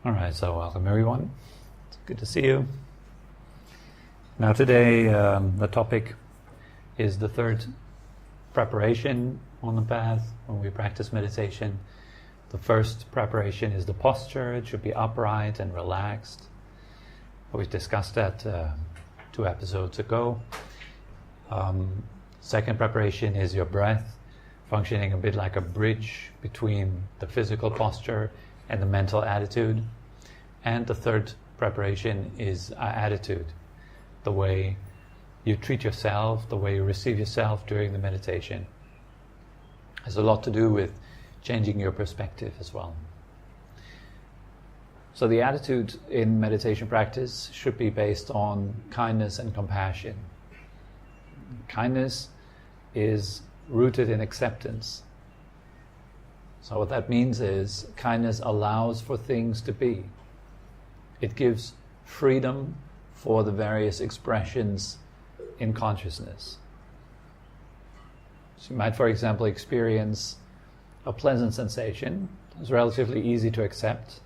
All right, so welcome everyone. It's good to see you. Now today the topic is the third preparation on the path when we practice meditation. The first preparation is the posture. It should be upright and relaxed. We discussed that 2 episodes ago. Second preparation is your breath, functioning a bit like a bridge between the physical posture and the mental attitude. And the third preparation is attitude, the way you treat yourself, the way you receive yourself during the meditation. It has a lot to do with changing your perspective as well. So the attitude in meditation practice should be based on kindness and compassion. Kindness is rooted in acceptance. So what that means is kindness allows for things to be. It gives freedom for the various expressions in consciousness. So you might, for example, experience a pleasant sensation. It's relatively easy to accept.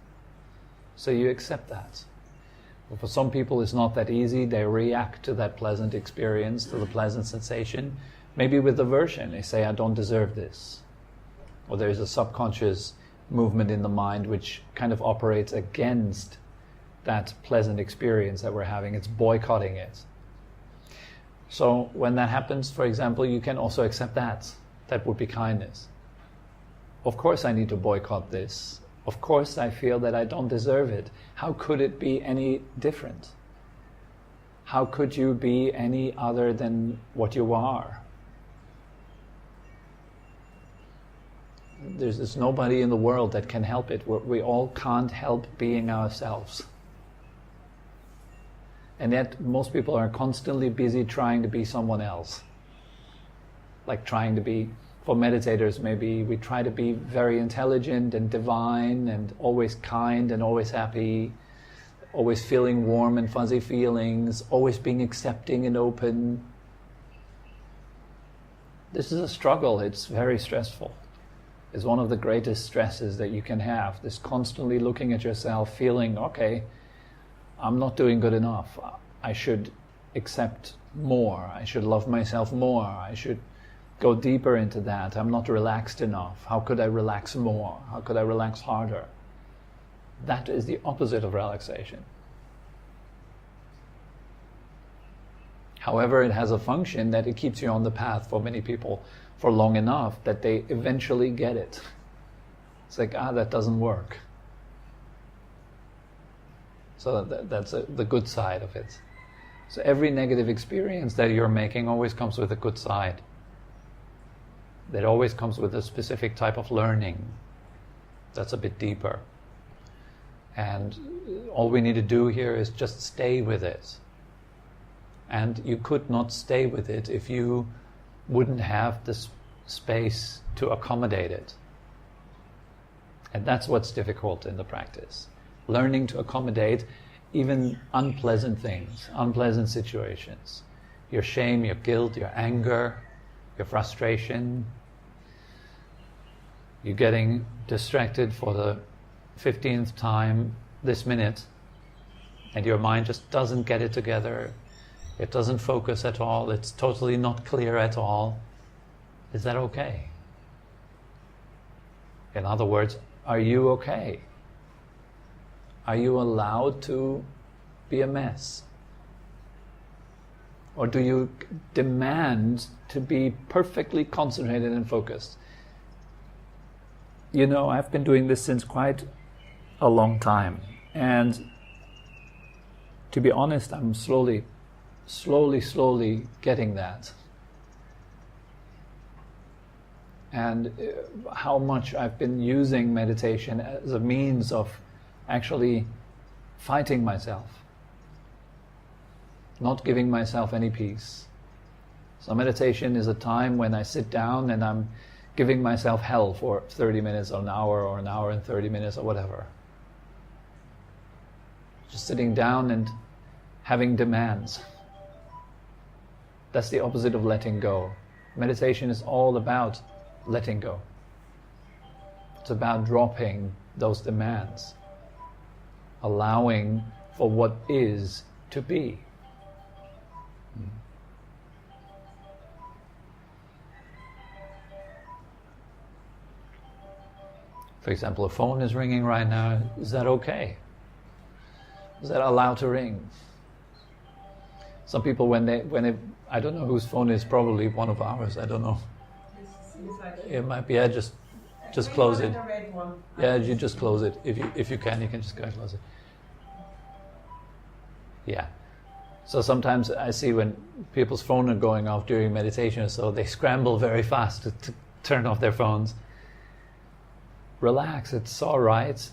So you accept that. But for some people it's not that easy. They react to that pleasant experience, to the pleasant sensation, maybe with aversion. They say, I don't deserve this. Or there's a subconscious movement in the mind which kind of operates against that pleasant experience that we're having. It's boycotting it. So when that happens, for example, you can also accept that. That would be kindness. Of course I need to boycott this. Of course I feel that I don't deserve it. How could it be any different? How could you be any other than what you are? There's nobody in the world that can help it. We all can't help being ourselves. And yet most people are constantly busy trying to be someone else. Like trying to be, for meditators maybe, we try to be very intelligent and divine and always kind and always happy, always feeling warm and fuzzy feelings, always being accepting and open. This is a struggle. It's very stressful. It's one of the greatest stresses that you can have, this constantly looking at yourself, feeling, okay, I'm not doing good enough. I should accept more. I should love myself more. I should go deeper into that. I'm not relaxed enough. How could I relax more? How could I relax harder? That is the opposite of relaxation. However, it has a function that it keeps you on the path for many people for long enough that they eventually get it. It's like, that doesn't work. So that's the good side of it. So every negative experience that you're making always comes with a good side. That always comes with a specific type of learning that's a bit deeper. And all we need to do here is just stay with it. And you could not stay with it if you wouldn't have the space to accommodate it. And that's what's difficult in the practice. Learning to accommodate even unpleasant things, unpleasant situations. Your shame, your guilt, your anger, your frustration. You're getting distracted for the 15th time this minute, and your mind just doesn't get it together. It doesn't focus at all. It's totally not clear at all. Is that okay? In other words, are you okay? Are you allowed to be a mess? Or do you demand to be perfectly concentrated and focused? You know, I've been doing this since quite a long time. And to be honest, I'm slowly getting that. And how much I've been using meditation as a means of actually fighting myself, not giving myself any peace. So meditation is a time when I sit down and I'm giving myself hell for 30 minutes or an hour and 30 minutes or whatever. Just sitting down and having demands. That's the opposite of letting go. Meditation is all about letting go. It's about dropping those demands. allowing for what is to be. For example, a phone is ringing right now. Is that okay? Is that allowed to ring? Some people, when they, I don't know whose phone it is, probably one of ours. I don't know. It might be. Just close it. Yeah, you just close it. If you can just go and close it. Yeah. So sometimes I see when people's phones are going off during meditation, so they scramble very fast to turn off their phones. Relax, it's all right.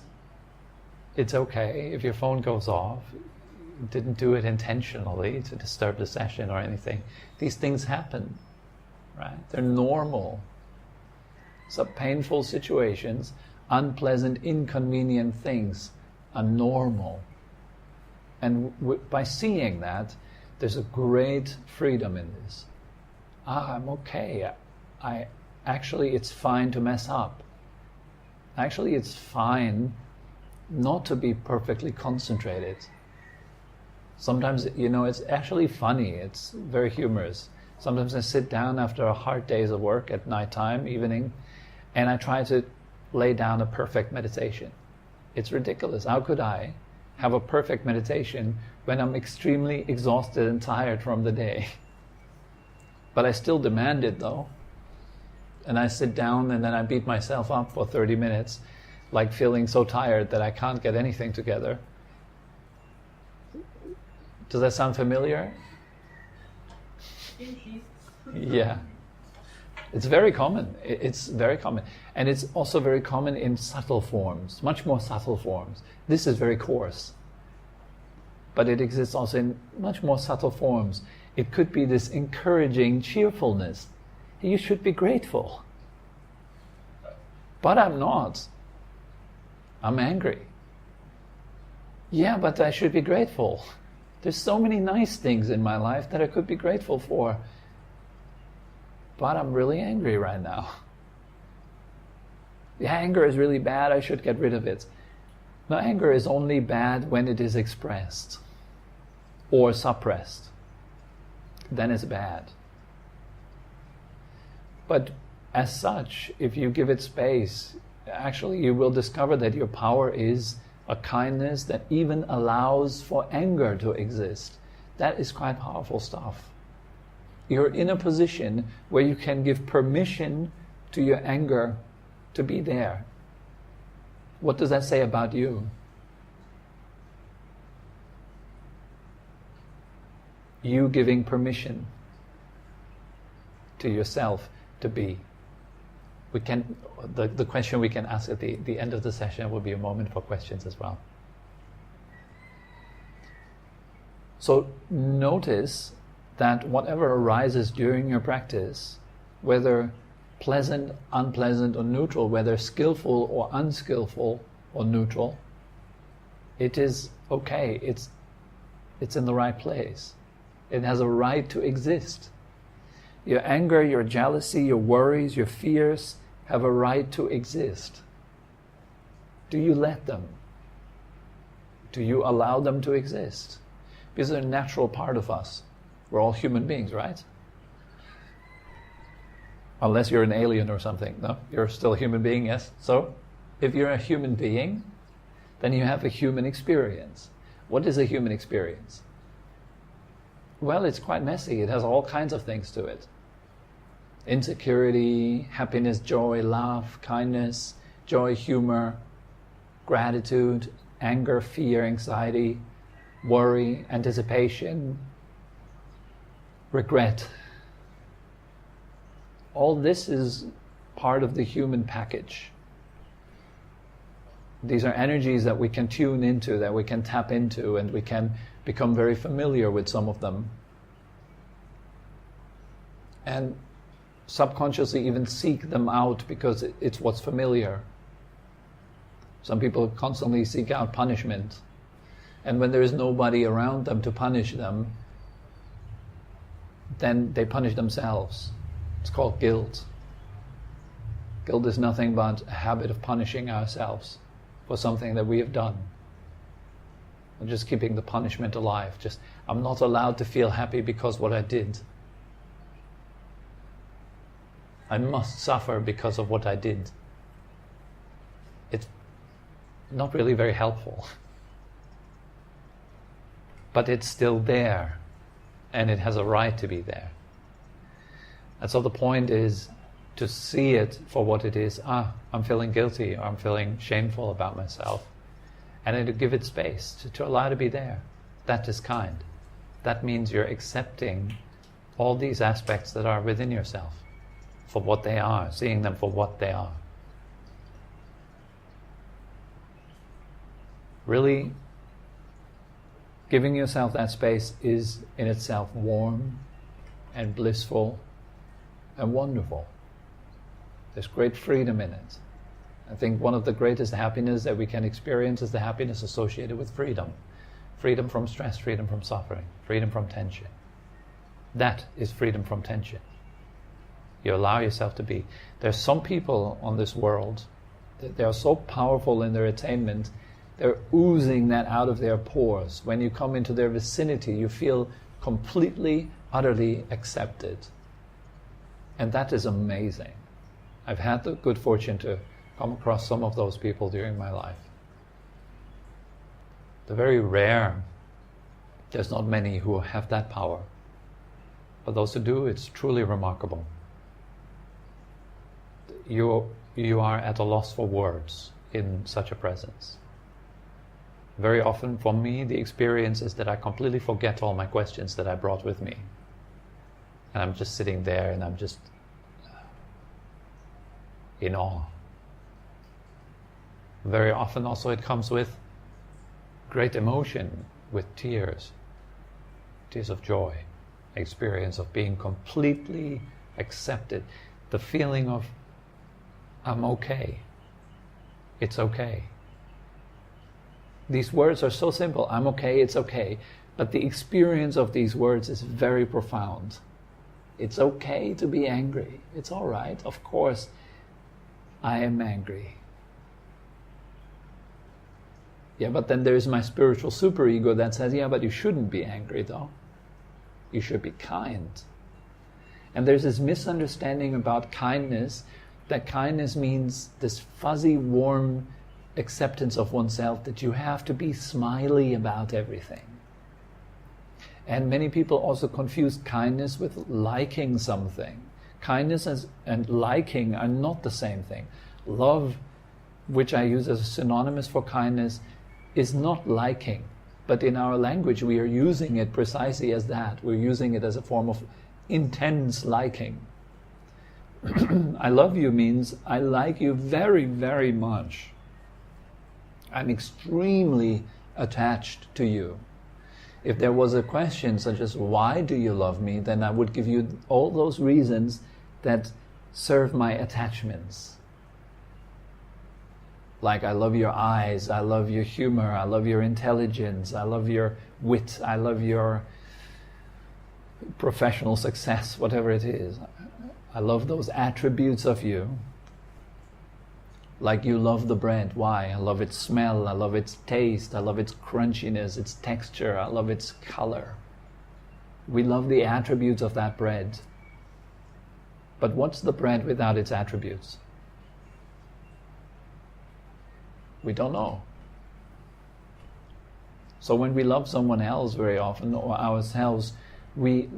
It's okay if your phone goes off. You didn't do it intentionally to disturb the session or anything. These things happen, right? They're normal. Some painful situations, unpleasant, inconvenient things are normal. And by seeing that, there's a great freedom in this. I'm okay. Actually, it's fine to mess up. Actually, it's fine not to be perfectly concentrated. Sometimes, it's actually funny. It's very humorous. Sometimes I sit down after a hard days of work at nighttime, evening, and I try to lay down a perfect meditation. It's ridiculous. How could I have a perfect meditation when I'm extremely exhausted and tired from the day? But I still demand it though. And I sit down and then I beat myself up for 30 minutes, like feeling so tired that I can't get anything together. Does that sound familiar? Yeah. It's very common. It's very common. And it's also very common in subtle forms, much more subtle forms. This is very coarse. But it exists also in much more subtle forms. It could be this encouraging cheerfulness. You should be grateful. But I'm not. I'm angry. Yeah, but I should be grateful. There's so many nice things in my life that I could be grateful for. But I'm really angry right now. The anger is really bad, I should get rid of it. Now, anger is only bad when it is expressed or suppressed. Then it's bad. But as such, if you give it space, actually you will discover that your power is a kindness that even allows for anger to exist. That is quite powerful stuff. You're in a position where you can give permission to your anger to be there. What does that say about you? You giving permission to yourself to be. The question we can ask at the end of the session will be a moment for questions as well. So notice that whatever arises during your practice, whether pleasant, unpleasant or neutral, whether skillful or unskillful or neutral, it is okay, it's in the right place. It has a right to exist. Your anger, your jealousy, your worries, your fears have a right to exist. Do you let them? Do you allow them to exist? Because they're a natural part of us. We're all human beings, right? Unless you're an alien or something. No, you're still a human being, yes? So, if you're a human being, then you have a human experience. What is a human experience? Well, it's quite messy. It has all kinds of things to it. Insecurity, happiness, joy, love, kindness, joy, humor, gratitude, anger, fear, anxiety, worry, anticipation, regret. All this is part of the human package. These are energies that we can tune into, that we can tap into, and we can become very familiar with some of them. And subconsciously even seek them out because it's what's familiar. Some people constantly seek out punishment. And when there is nobody around them to punish them, then they punish themselves. It's called guilt. Guilt is nothing but a habit of punishing ourselves for something that we have done. I'm just keeping the punishment alive. Just, I'm not allowed to feel happy because what I did. I must suffer because of what I did. It's not really very helpful. But it's still there, and it has a right to be there. And so the point is to see it for what it is. I'm feeling guilty, or I'm feeling shameful about myself. And then to give it space, to allow it to be there. That is kind. That means you're accepting all these aspects that are within yourself for what they are, seeing them for what they are. Really, giving yourself that space is in itself warm and blissful and wonderful. There's great freedom in it. I think one of the greatest happiness that we can experience is the happiness associated with freedom. Freedom from stress, freedom from suffering, freedom from tension. That is freedom from tension. You allow yourself to be. There's some people on this world that they are so powerful in their attainment, they're oozing that out of their pores. When you come into their vicinity, you feel completely, utterly accepted. And that is amazing. I've had the good fortune to come across some of those people during my life. They're very rare. There's not many who have that power. But those who do, it's truly remarkable. You are at a loss for words in such a presence. Very often for me, the experience is that I completely forget all my questions that I brought with me. And I'm just sitting there and I'm just in awe. Very often also it comes with great emotion, with tears of joy, experience of being completely accepted, the feeling of I'm okay, it's okay. These words are so simple, I'm okay, it's okay, but the experience of these words is very profound. It's okay to be angry, it's all right, of course I am angry. Yeah, but then there's my spiritual superego that says, yeah, but you shouldn't be angry though. You should be kind. And there's this misunderstanding about kindness, that kindness means this fuzzy, warm acceptance of oneself, that you have to be smiley about everything. And many people also confuse kindness with liking something. Kindness and liking are not the same thing. Love, which I use as a synonymous for kindness, is not liking. But in our language we are using it precisely as that. We're using it as a form of intense liking. I love you means I like you very, very much. I'm extremely attached to you. If there was a question such as, why do you love me? Then I would give you all those reasons that serve my attachments. Like, I love your eyes, I love your humor, I love your intelligence, I love your wit, I love your professional success, whatever it is. I love those attributes of you. Like you love the bread. Why? I love its smell, I love its taste, I love its crunchiness, its texture, I love its color. We love the attributes of that bread. But what's the bread without its attributes? We don't know. So when we love someone else very often, or ourselves, we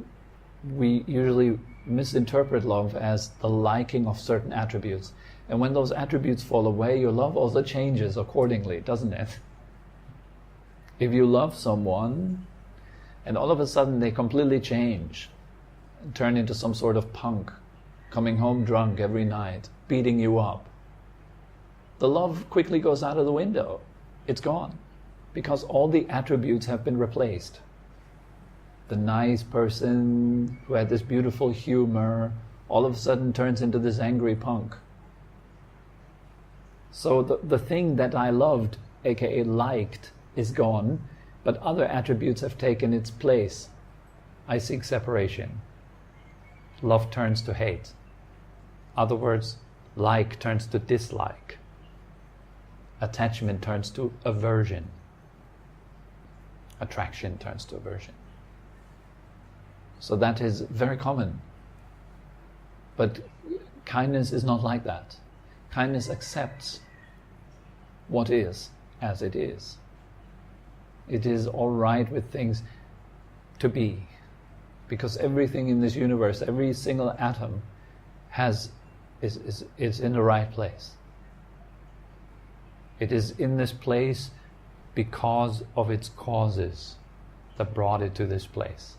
usually misinterpret love as the liking of certain attributes. And when those attributes fall away, your love also changes accordingly, doesn't it? If you love someone, and all of a sudden they completely change, and turn into some sort of punk, coming home drunk every night, beating you up, the love quickly goes out of the window. It's gone. Because all the attributes have been replaced. The nice person who had this beautiful humor all of a sudden turns into this angry punk. So the thing that I loved, aka liked, is gone, but other attributes have taken its place. I seek separation. Love turns to hate. Other words, like turns to dislike. Attachment turns to aversion. attraction turns to aversion. So that is very common. But kindness is not like that. Kindness accepts what is as it is. It is all right with things to be. Because everything in this universe, every single atom is in the right place. It is in this place because of its causes that brought it to this place.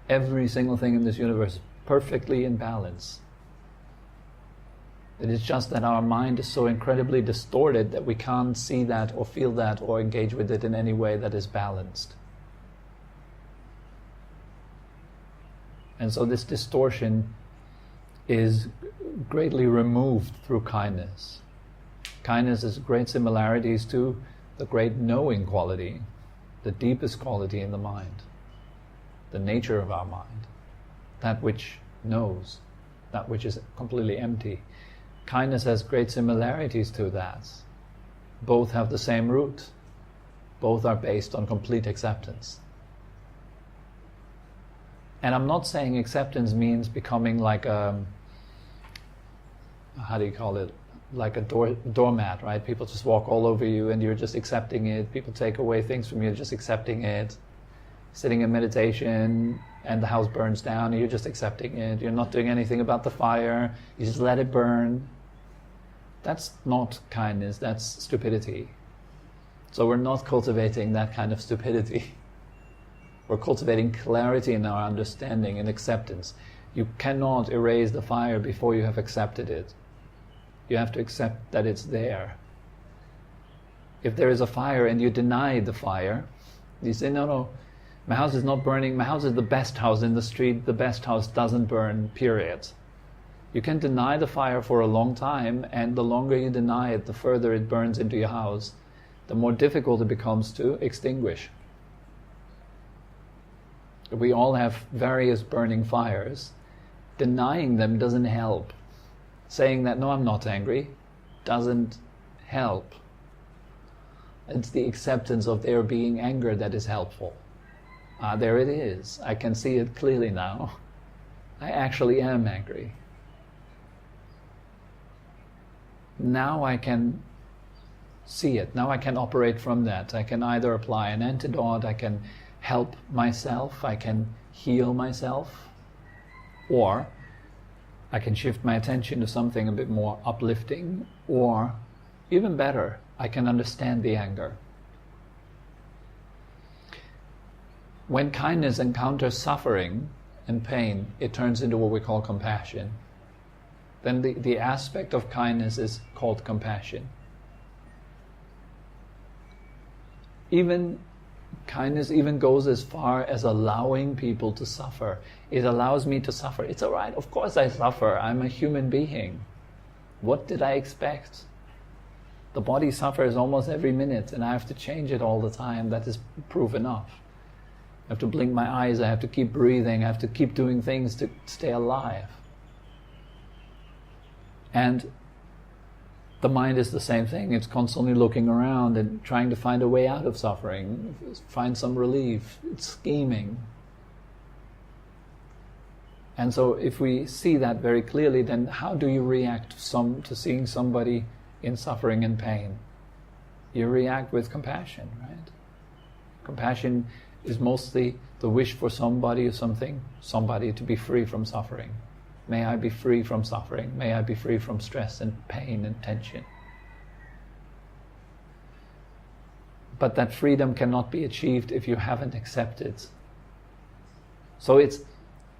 Every single thing in this universe is perfectly in balance. It is just that our mind is so incredibly distorted that we can't see that or feel that or engage with it in any way that is balanced. And so this distortion is greatly removed through kindness. Kindness has great similarities to the great knowing quality, the deepest quality in the mind, the nature of our mind, that which knows, that which is completely empty. Kindness has great similarities to that. Both have the same root. Both are based on complete acceptance. And I'm not saying acceptance means becoming like a, how do you call it, like a doormat, right? People just walk all over you and you're just accepting it. People take away things from you, just accepting it. Sitting in meditation and the house burns down and you're just accepting it. You're not doing anything about the fire. You just let it burn. That's not kindness, that's stupidity. So we're not cultivating that kind of stupidity. We're cultivating clarity in our understanding and acceptance. You cannot erase the fire before you have accepted it. You have to accept that it's there. If there is a fire and you deny the fire, you say, no, my house is not burning, my house is the best house in the street, the best house doesn't burn, period. You can deny the fire for a long time, and the longer you deny it, the further it burns into your house, the more difficult it becomes to extinguish. We all have various burning fires. Denying them doesn't help. Saying that, no, I'm not angry, doesn't help. It's the acceptance of there being anger that is helpful. There it is. I can see it clearly now. I actually am angry. Now I can see it. Now I can operate from that. I can either apply an antidote, I can help myself, I can heal myself, or I can shift my attention to something a bit more uplifting, or even better, I can understand the anger. When kindness encounters suffering and pain, it turns into what we call compassion. Then the aspect of kindness is called compassion. Even kindness even goes as far as allowing people to suffer. It allows me to suffer. It's all right, of course I suffer. I'm a human being. What did I expect? The body suffers almost every minute and I have to change it all the time. That is proof enough. I have to blink my eyes, I have to keep breathing, I have to keep doing things to stay alive. And the mind is the same thing. It's constantly looking around and trying to find a way out of suffering, find some relief. It's scheming. And so if we see that very clearly, then how do you react to seeing somebody in suffering and pain? You react with compassion, right? Compassion is mostly the wish for somebody or somebody to be free from suffering. May I be free from suffering. May I be free from stress and pain and tension. But that freedom cannot be achieved if you haven't accepted. So it's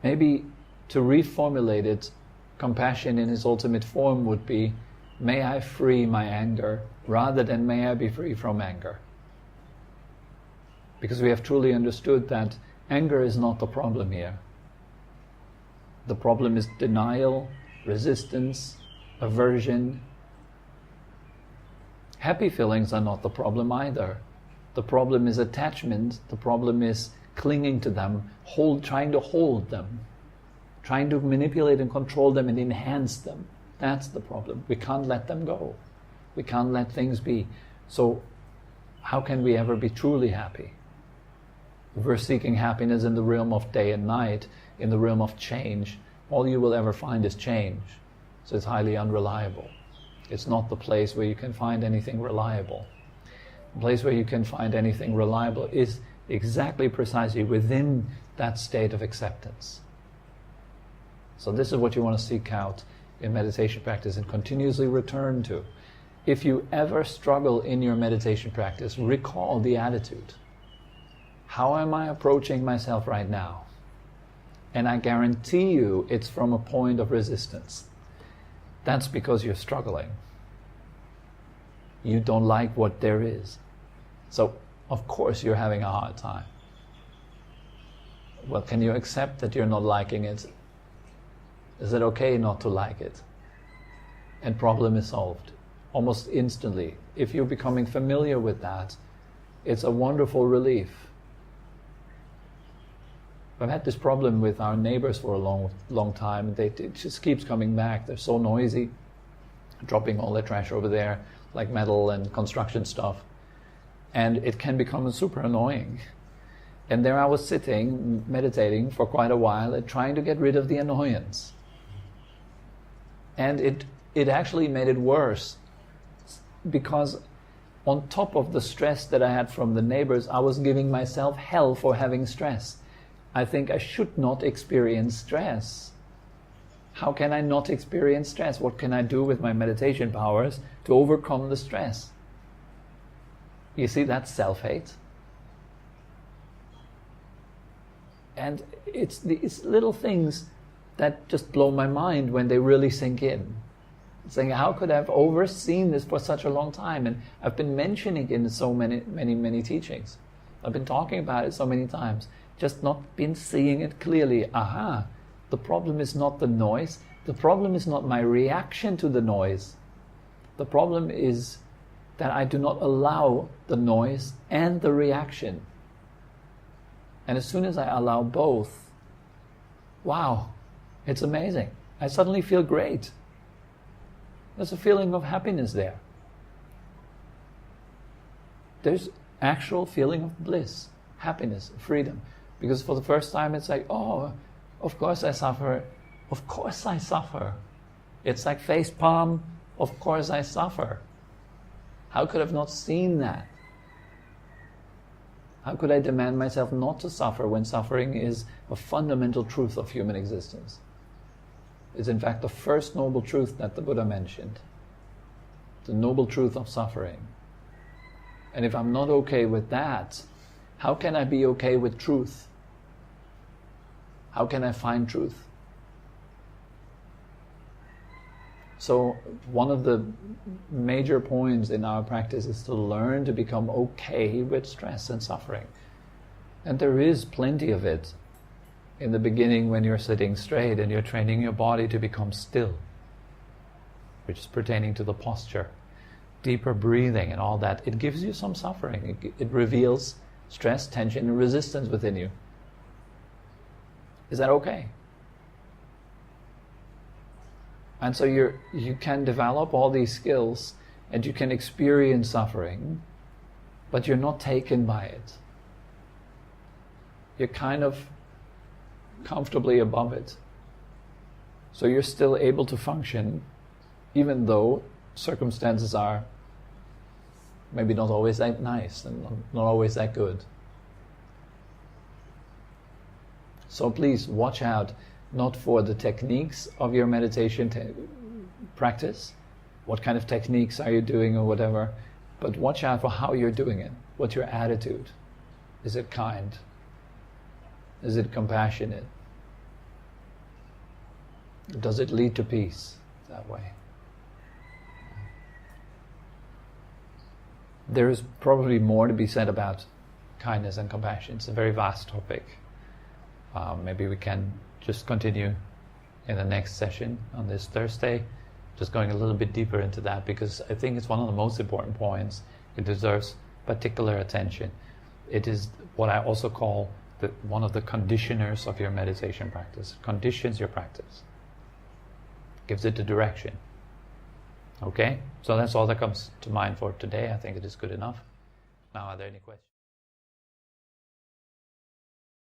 maybe to reformulate it, compassion in its ultimate form would be, may I free my anger, rather than may I be free from anger. Because we have truly understood that anger is not the problem here. The problem is denial, resistance, aversion. Happy feelings are not the problem either. The problem is attachment. The problem is clinging to them, trying to hold them, trying to manipulate and control them and enhance them. That's the problem. We can't let them go. We can't let things be. So how can we ever be truly happy? If we're seeking happiness in the realm of day and night, in the realm of change, all you will ever find is change. So it's highly unreliable. It's not the place where you can find anything reliable. The place where you can find anything reliable is exactly precisely within that state of acceptance. So this is what you want to seek out in meditation practice and continuously return to. If you ever struggle in your meditation practice, recall the attitude. How am I approaching myself right now? And I guarantee you it's from a point of resistance. That's because you're struggling. You don't like what there is. So, of course, you're having a hard time. Well, can you accept that you're not liking it? Is it okay not to like it? And problem is solved almost instantly. If you're becoming familiar with that, it's a wonderful relief. I've had this problem with our neighbors for a long time. It just keeps coming back. They're so noisy, dropping all their trash over there, like metal and construction stuff. And it can become super annoying. And there I was sitting, meditating for quite a while and trying to get rid of the annoyance. And it actually made it worse, because on top of the stress that I had from the neighbors, I was giving myself hell for having stress. I think I should not experience stress. How can I not experience stress? What can I do with my meditation powers to overcome the stress? You see, that's self-hate. And it's these little things that just blow my mind when they really sink in. Saying, how could I have overseen this for such a long time? And I've been mentioning it in so many teachings. I've been talking about it so many times. Just not been seeing it clearly. Aha, the problem is not the noise. The problem is not my reaction to the noise. The problem is that I do not allow the noise and the reaction. And as soon as I allow both, wow, it's amazing. I suddenly feel great. There's a feeling of happiness there. There's actual feeling of bliss, happiness, freedom. Because for the first time it's like, oh, of course I suffer. Of course I suffer. It's like face palm, of course I suffer. How could I have not seen that? How could I demand myself not to suffer when suffering is a fundamental truth of human existence? It's in fact the first noble truth that the Buddha mentioned. The noble truth of suffering. And if I'm not okay with that, how can I be okay with truth? How can I find truth? So one of the major points in our practice is to learn to become okay with stress and suffering. And there is plenty of it in the beginning when you're sitting straight and you're training your body to become still, which is pertaining to the posture, deeper breathing and all that. It gives you some suffering. It reveals stress, tension, and resistance within you. Is that okay? And so you can develop all these skills and you can experience suffering, but you're not taken by it. You're kind of comfortably above it. So you're still able to function even though circumstances are maybe not always that nice and not always that good. So please watch out, not for the techniques of your meditation practice, what kind of techniques are you doing or whatever, but watch out for how you're doing it. What's your attitude? Is it kind? Is it compassionate? Does it lead to peace that way? There is probably more to be said about kindness and compassion. It's a very vast topic. Maybe we can just continue in the next session on this Thursday, just going a little bit deeper into that, because I think it's one of the most important points. It deserves particular attention. It is what I also call one of the conditioners of your meditation practice. It conditions your practice. Gives it the direction. Okay? So that's all that comes to mind for today. I think it is good enough. Now, are there any questions?